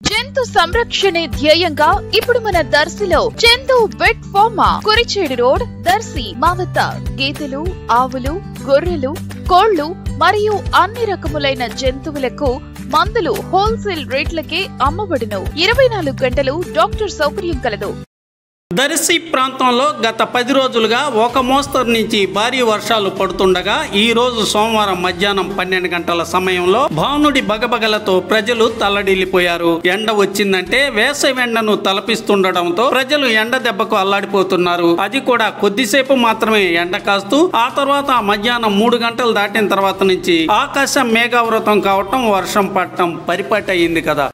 జంతు సంరక్షణే ధ్యేయంగా ఇప్పుడు మన దర్శిలో Chandu vet pharma Kurichedu road Darsi మా వద్ద గేదెలు, ఆవులు, గొర్రెలు, కోళ్లు మరియు అన్ని రకములైన జంతువులకు మందులు హోల్సేల్ రేట్లకే అమ్మబడును. 24 గంటలు డాక్టర్ సౌకర్యం కలదు. దర్శి ప్రాంతంలో గత 10 రోజులుగా ఒక మోస్తరు నుంచి భారీ వర్షాలు పడుతుండగా ఈ రోజు సోమవారం మధ్యాహ్నం 12 గంటల సమయంలో భానుడి బగబగలతో ప్రజలు తల్లడిల్లిపోయారు. ఎండ వచ్చిందంటే వేసవి ఎండను తలపిస్తుండటంతో ప్రజలు ఎండ దెబ్బకు అల్లాడిపోతున్నారు. అది కూడా కొద్దిసేపు మాత్రమే ఎండ కాస్తూ ఆ తర్వాత మధ్యాహ్నం 3 గంటలు దాటిన తర్వాత నుంచి ఆకాశం మేఘావృతం కావటం, వర్షం పడటం పరిపాటి అయింది కదా.